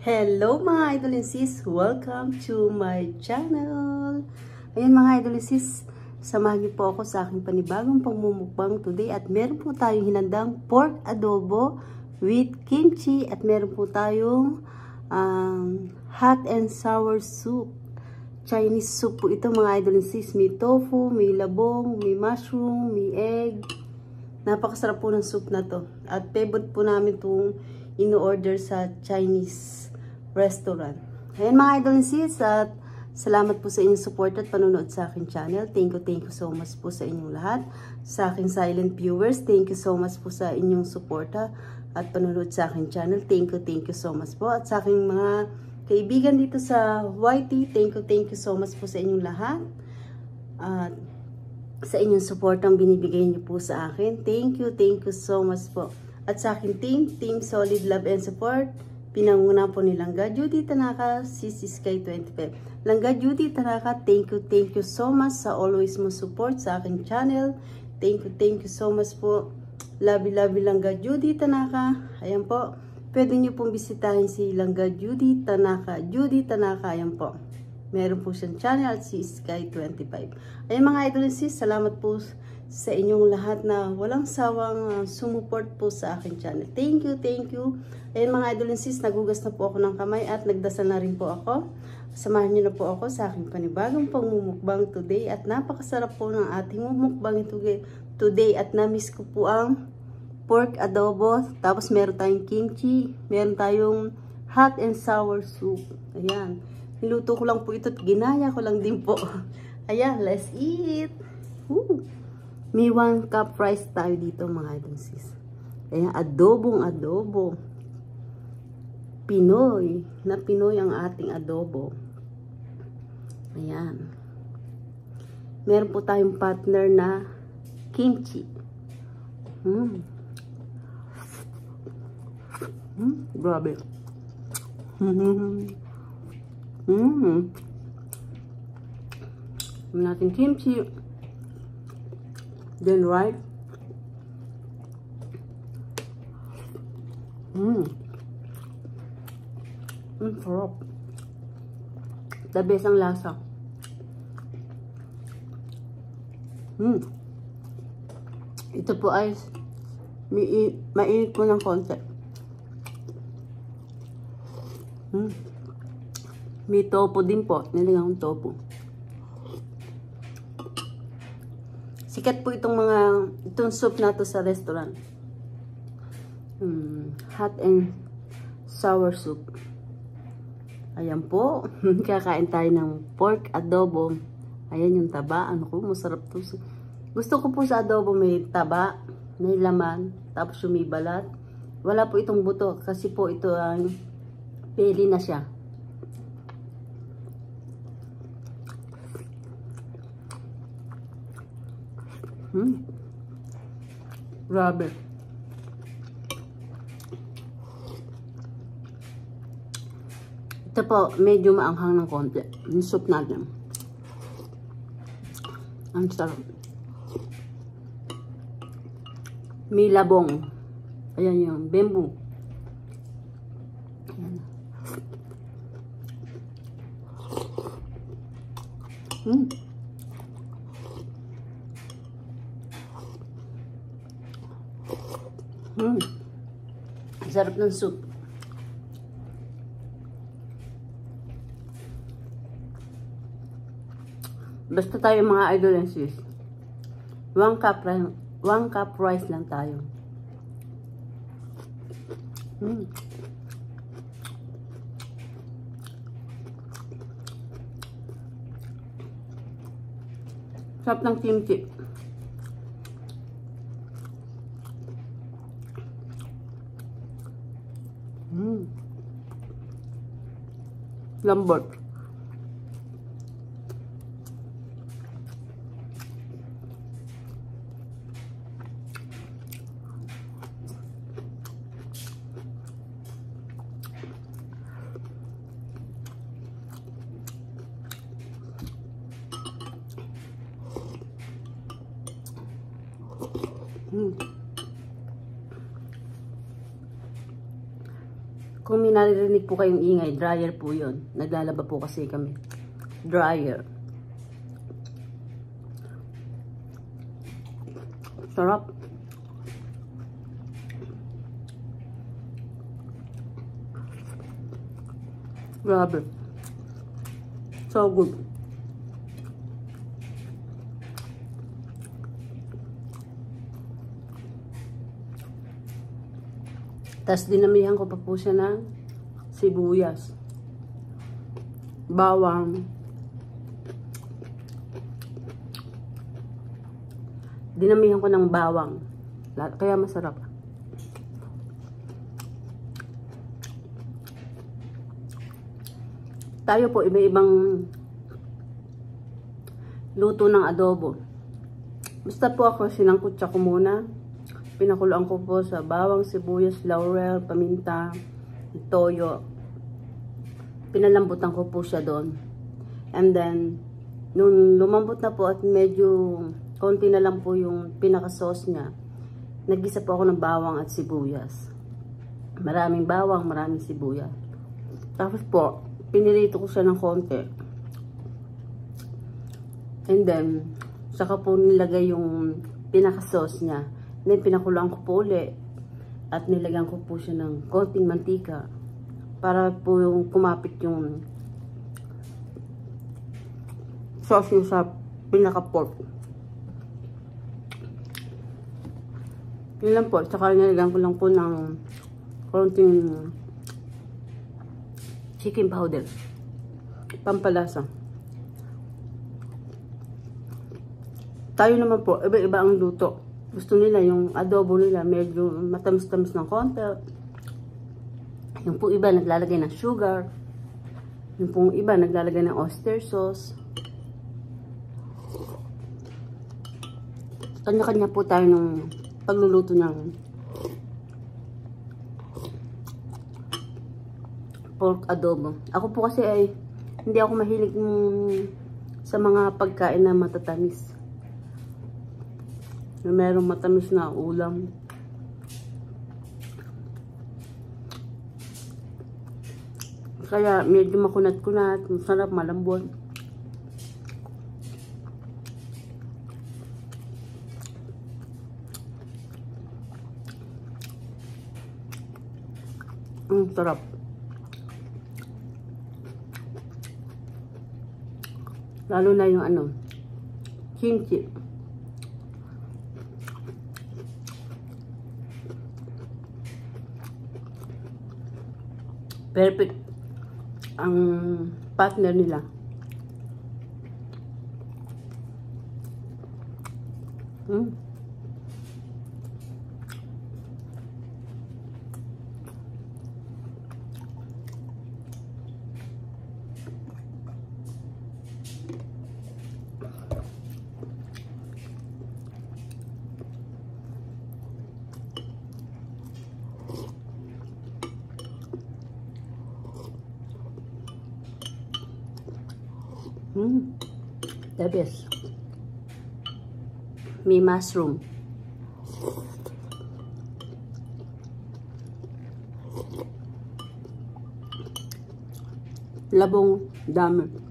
Hello mga idol and sis! Welcome to my channel! Ayan mga idol and sis, samahan niyo po ako sa aking panibagong pangmumukbang today at meron po tayong hinandang pork adobo with kimchi at meron po tayong hot and sour soup. Chinese soup po ito mga idol and sis. May tofu, may labong, may mushroom, may egg. Napakasarap po ng soup na to. At favorite po namin itong in-order sa Chinese restaurant. Ayan mga idol and sis, at salamat po sa inyong support at panonood sa aking channel. Thank you so much po sa inyong lahat. Sa aking silent viewers, thank you so much po sa inyong suporta at panonood sa aking channel. Thank you so much po. At sa aking mga kaibigan dito sa YT, thank you so much po sa inyong lahat. At sa inyong support ang binibigay niyo po sa akin. Thank you so much po. At sa aking team Solid Love and Support, pinanguna po ni Langga Judy Tanaka, Sky 25. Langga Judy Tanaka, thank you so much sa always mo support sa aking channel. Thank you so much po. Love Langga Judy Tanaka. Ayan po. Pwede niyo pong bisitahin si Langga Judy Tanaka. Ayan po. Meron po siyang channel at si Sky 25. Ayan mga idol and sis, salamat po sa inyong lahat na walang sawang sumuport po sa aking channel. Thank you. Ayan mga idol and sis, nagugas na po ako ng kamay at nagdasal na rin po ako. Samahan niyo na po ako sa aking panibagong pangmumukbang today at napakasarap po ng ating mumukbang today at namiss ko po ang pork adobo, tapos meron tayong kimchi, meron tayong hot and sour soup. Ayan. Niluto ko lang po ito at ginaya ko lang din po. Ayan, let's eat! Woo! May 1 cup rice tayo dito mga idol sis. Ayan, adobo. Pinoy ang ating adobo. Ayan. Meron po tayong partner na kimchi. Grabe. Natin kimchi. Then right. Sarap. The best ang lasa. Ito po ay mainit po ng konti. May tofu din po. Nilagyan akong tofu. Sikat po itong soup na to sa restaurant. Hot and sour soup. Ayan po. Kakain tayo ng pork adobo. Ayan yung taba. Ano ko, masarap to. Gusto ko po sa adobo may taba, may laman, tapos yung may balat. Wala po itong buto kasi po ito ay peli na siya. Grabe. Ito po, medyo maanghang ng konti. Yung soup natin. Ang sarap. May labong. Ayan yung bamboo. Ayan. Sarap ng soup. Basta tayo mga idol and sis. 1 cup rice lang tayo. Sarap ng kimchi. Lambot. Kung may naririnig po kayong ingay, dryer po yun. Naglalaba po kasi kami. Dryer. Sarap. Grabe. So good. Tapos dinamihan ko pa po siya ng sibuyas, bawang, dinamihan ko ng bawang, kaya masarap. Tayo po iba-ibang luto ng adobo. Basta po ako sinangkot siya ko muna. Pinakuloan ko po sa bawang, sibuyas, laurel, paminta, toyo. Pinalambutan ko po siya doon. And then, nung lumambot na po at medyo konti na lang po yung pinaka-sauce niya, naggisa po ako ng bawang at sibuyas. Maraming bawang, maraming sibuyas. Tapos po, pinirito ko siya ng konti. And then, saka po nilagay yung pinaka-sauce niya. Then, pinakuloan ko po ulit at nilagyan ko po siya ng konting mantika para po yung kumapit yung sauce yung sa pinaka-pork. Yun lang po. Tsaka nilagyan ko lang po ng konting chicken powder. Pampalasa. Tayo naman po, iba-iba ang luto. Gusto nila yung adobo nila medyo matamis-tamis ng konti. Yung po iba naglalagay ng sugar. Yung po iba naglalagay ng oyster sauce. Kanya-kanya po tayo ng pagluluto ng pork adobo. Ako po kasi ay hindi ako mahilig sa mga pagkain na matatamis. Na merong matamis na ulam. Kaya medyo makunat-kunat, masarap, malambot. Sarap. Lalo na yung kimchi. Perfect ang partner nila. The best. May mushroom. Labong dami.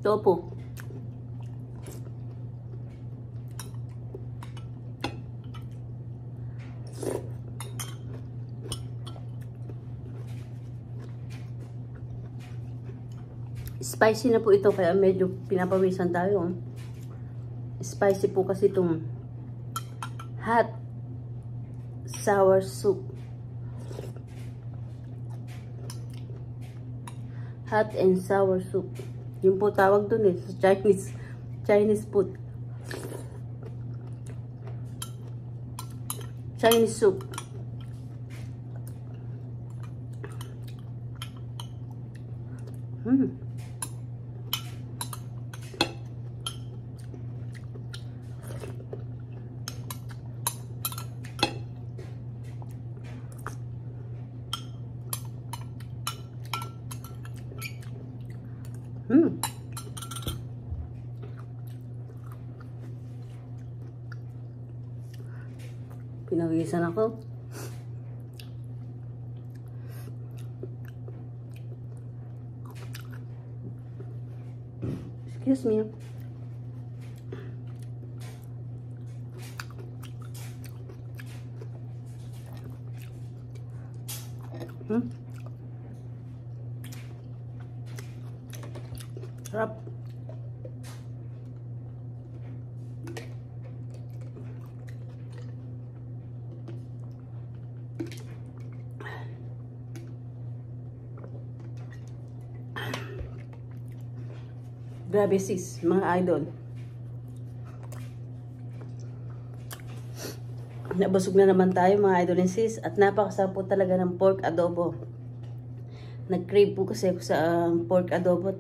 Topo. Spicy na po ito kaya medyo pinapawisan tayo. Spicy po kasi itong hot sour soup. Hot and sour soup. Yung po tawag dun eh, sa Chinese food. Chinese soup. Pinawisan ako. Excuse me. Sarap. Grabe sis, mga idol. Nabusog na naman tayo mga idol and sis. At napakasarap po talaga ng pork adobo. Nag-crave po kasi ako sa pork adobo.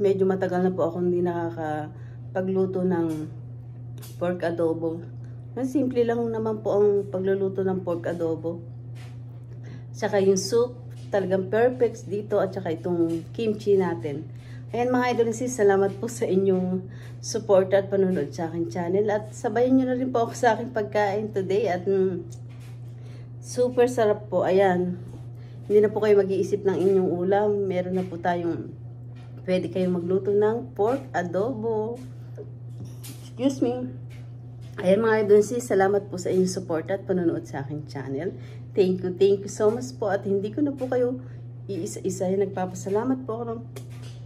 Medyo matagal na po ako hindi nakakapagluto ng pork adobo. Simple lang naman po ang pagluluto ng pork adobo. Saka yung soup, talagang perfect dito. At saka itong kimchi natin. Ayan mga idol and sis, salamat po sa inyong support at panonood sa aking channel. At sabayan nyo na rin po ako sa aking pagkain today. At super sarap po. Ayan. Hindi na po kayo mag-iisip ng inyong ulam. Meron na po tayong, pwede kayong magluto ng pork adobo. Excuse me. Ayan mga idol and sis, salamat po sa inyong support at panonood sa aking channel. Thank you so much po. At hindi ko na po kayo iisa-isa. Nagpapasalamat po ako ng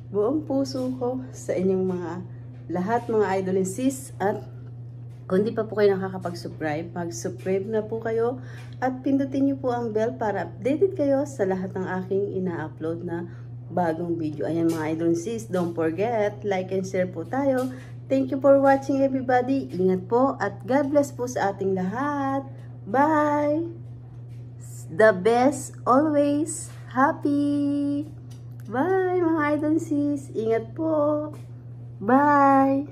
buong puso ko sa inyong mga lahat mga idol and sis. At kung di pa po kayo nakakapag-subscribe, mag-subscribe na po kayo at pindutin nyo po ang bell para updated kayo sa lahat ng aking ina-upload na bagong video. Ayan mga idol and sis, don't forget, like and share po tayo. Thank you for watching everybody. Ingat po at God bless po sa ating lahat. Bye! The best always. Happy! Bye mga idol sis. Ingat po. Bye.